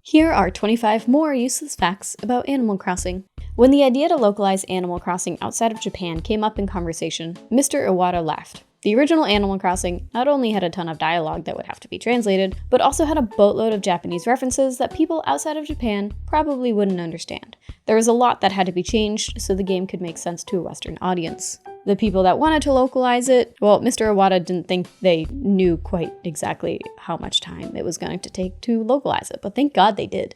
Here are 25 more useless facts about Animal Crossing. When the idea to localize Animal Crossing outside of Japan came up in conversation, Mr. Iwata laughed. The original Animal Crossing not only had a ton of dialogue that would have to be translated, but also had a boatload of Japanese references that people outside of Japan probably wouldn't understand. There was a lot that had to be changed so the game could make sense to a Western audience. The people that wanted to localize it, well, Mr. Iwata didn't think they knew quite exactly how much time it was going to take to localize it, but thank God they did.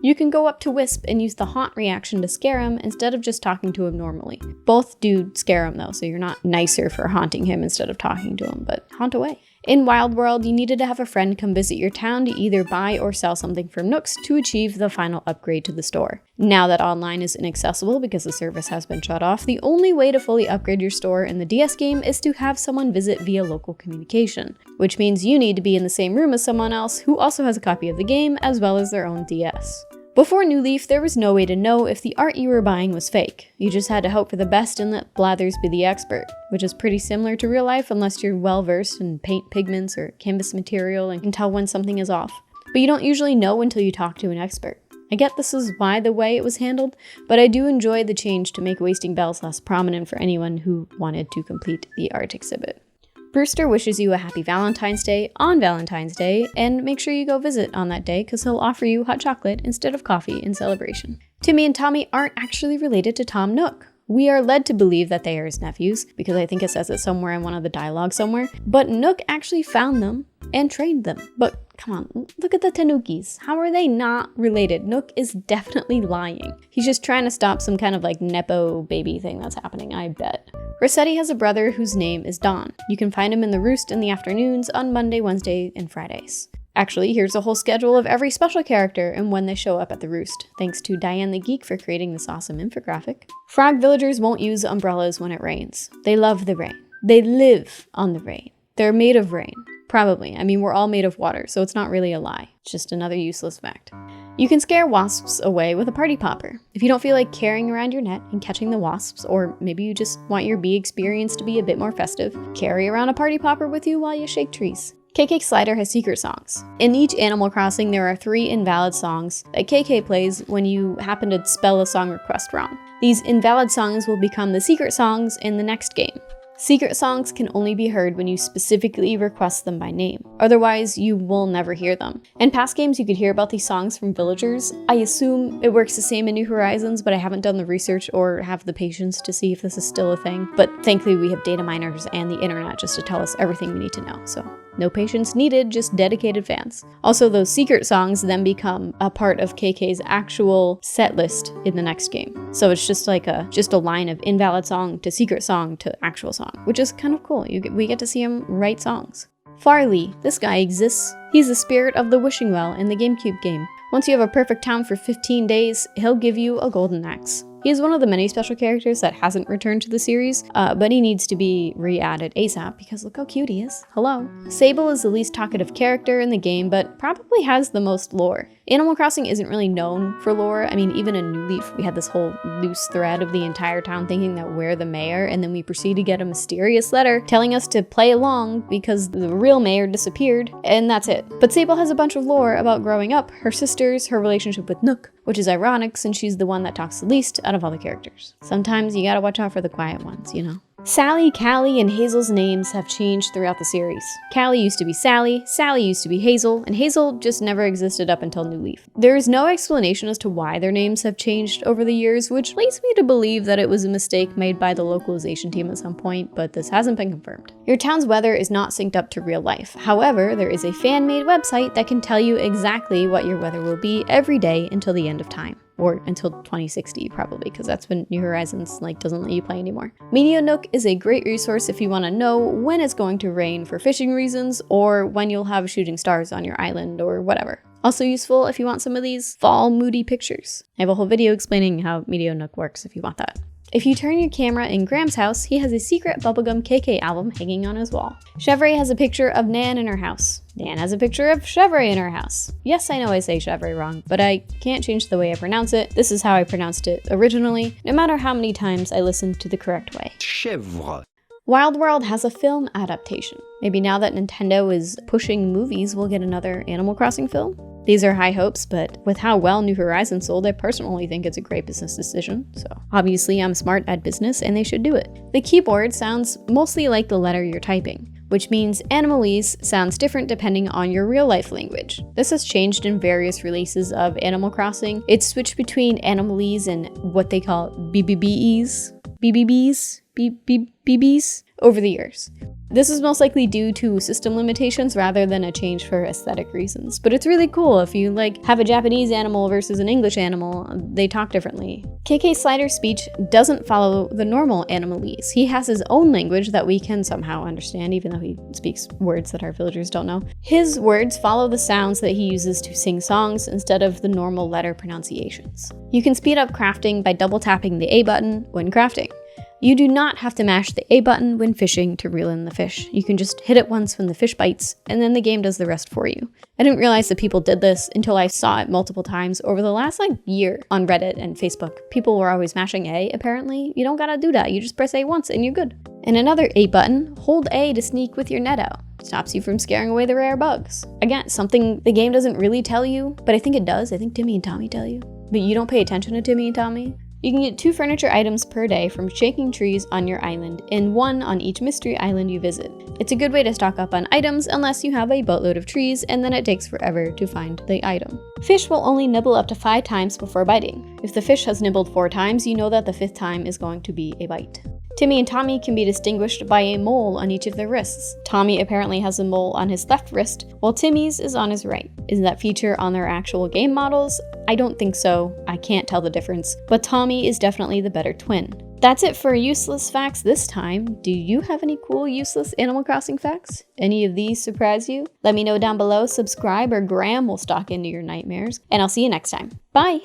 You can go up to Wisp and use the haunt reaction to scare him instead of just talking to him normally. Both do scare him though, so you're not nicer for haunting him instead of talking to him, but haunt away. In Wild World, you needed to have a friend come visit your town to either buy or sell something from Nooks to achieve the final upgrade to the store. Now that online is inaccessible because the service has been shut off, the only way to fully upgrade your store in the DS game is to have someone visit via local communication, which means you need to be in the same room as someone else who also has a copy of the game as well as their own DS. Before New Leaf, there was no way to know if the art you were buying was fake. You just had to hope for the best and let Blathers be the expert, which is pretty similar to real life unless you're well versed in paint pigments or canvas material and can tell when something is off. But you don't usually know until you talk to an expert. I get this is why the way it was handled, but I do enjoy the change to make wasting bells less prominent for anyone who wanted to complete the art exhibit. Brewster wishes you a happy Valentine's Day on Valentine's Day, and make sure you go visit on that day because he'll offer you hot chocolate instead of coffee in celebration. Timmy and Tommy aren't actually related to Tom Nook. We are led to believe that they are his nephews, because I think it says it somewhere in one of the dialogue somewhere, but Nook actually found them and trained them. But come on, look at the Tanukis. How are they not related? Nook is definitely lying. He's just trying to stop some kind of like Nepo baby thing that's happening, I bet. Rossetti has a brother whose name is Don. You can find him in the Roost in the afternoons on Monday, Wednesday, and Fridays. Actually, here's a whole schedule of every special character and when they show up at the Roost, thanks to Diane the Geek for creating this awesome infographic. Frog villagers won't use umbrellas when it rains. They love the rain. They live on the rain. They're made of rain. Probably. I mean, we're all made of water, so it's not really a lie. It's just another useless fact. You can scare wasps away with a party popper. If you don't feel like carrying around your net and catching the wasps, or maybe you just want your bee experience to be a bit more festive, carry around a party popper with you while you shake trees. KK Slider has secret songs. In each Animal Crossing, there are 3 invalid songs that KK plays when you happen to spell a song request wrong. These invalid songs will become the secret songs in the next game. Secret songs can only be heard when you specifically request them by name. Otherwise, you will never hear them. In past games, you could hear about these songs from villagers. I assume it works the same in New Horizons, but I haven't done the research or have the patience to see if this is still a thing. But thankfully, we have data miners and the internet just to tell us everything we need to know, so no patience needed, just dedicated fans. Also, those secret songs then become a part of KK's actual set list in the next game. So it's just like a line of invalid song to secret song to actual song, which is kind of cool. We get to see him write songs. Farley, this guy exists. He's the spirit of the wishing well in the GameCube game. Once you have a perfect town for 15 days, he'll give you a golden axe. He is one of the many special characters that hasn't returned to the series, but he needs to be re-added ASAP because look how cute he is. Hello. Sable is the least talkative character in the game, but probably has the most lore. Animal Crossing isn't really known for lore. I mean, even in New Leaf, we had this whole loose thread of the entire town thinking that we're the mayor, and then we proceed to get a mysterious letter telling us to play along because the real mayor disappeared, and that's it. But Sable has a bunch of lore about growing up, her sisters, her relationship with Nook, which is ironic since she's the one that talks the least out of all the characters. Sometimes you gotta watch out for the quiet ones, you know? Sally, Callie, and Hazel's names have changed throughout the series. Callie used to be Sally, Sally used to be Hazel, and Hazel just never existed up until New Leaf. There is no explanation as to why their names have changed over the years, which leads me to believe that it was a mistake made by the localization team at some point, but this hasn't been confirmed. Your town's weather is not synced up to real life. However, there is a fan-made website that can tell you exactly what your weather will be every day until the end of time. Or until 2060 probably, because that's when New Horizons doesn't let you play anymore. Meteor Nook is a great resource if you want to know when it's going to rain for fishing reasons, or when you'll have shooting stars on your island, or whatever. Also useful if you want some of these fall moody pictures. I have a whole video explaining how Meteor Nook works if you want that. If you turn your camera in Graham's house, he has a secret Bubblegum KK album hanging on his wall. Chevre has a picture of Nan in her house. Nan has a picture of Chevre in her house. Yes, I know I say Chevre wrong, but I can't change the way I pronounce it. This is how I pronounced it originally, no matter how many times I listened to the correct way. Chevre. Wild World has a film adaptation. Maybe now that Nintendo is pushing movies, we'll get another Animal Crossing film? These are high hopes, but with how well New Horizons sold, I personally think it's a great business decision. So obviously I'm smart at business and they should do it. The keyboard sounds mostly like the letter you're typing, which means Animalese sounds different depending on your real-life language. This has changed in various releases of Animal Crossing. It's switched between Animalese and what they call BBBs over the years. This is most likely due to system limitations rather than a change for aesthetic reasons. But it's really cool if you have a Japanese animal versus an English animal, they talk differently. KK Slider's speech doesn't follow the normal Animalese. He has his own language that we can somehow understand, even though he speaks words that our villagers don't know. His words follow the sounds that he uses to sing songs instead of the normal letter pronunciations. You can speed up crafting by double tapping the A button when crafting. You do not have to mash the A button when fishing to reel in the fish. You can just hit it once when the fish bites, and then the game does the rest for you. I didn't realize that people did this until I saw it multiple times over the last year on Reddit and Facebook. People were always mashing A, apparently. You don't gotta do that, you just press A once and you're good. And another A button, hold A to sneak with your net out. Stops you from scaring away the rare bugs. Again, something the game doesn't really tell you, but I think it does. I think Timmy and Tommy tell you. But you don't pay attention to Timmy and Tommy. You can get 2 furniture items per day from shaking trees on your island, and 1 on each mystery island you visit. It's a good way to stock up on items unless you have a boatload of trees, and then it takes forever to find the item. Fish will only nibble up to 5 times before biting. If the fish has nibbled 4 times, you know that the 5th time is going to be a bite. Timmy and Tommy can be distinguished by a mole on each of their wrists. Tommy apparently has a mole on his left wrist, while Timmy's is on his right. Is that feature on their actual game models? I don't think so. I can't tell the difference, but Tommy is definitely the better twin. That's it for useless facts this time. Do you have any cool useless Animal Crossing facts? Any of these surprise you? Let me know down below, subscribe, or Graham will stalk into your nightmares, and I'll see you next time. Bye!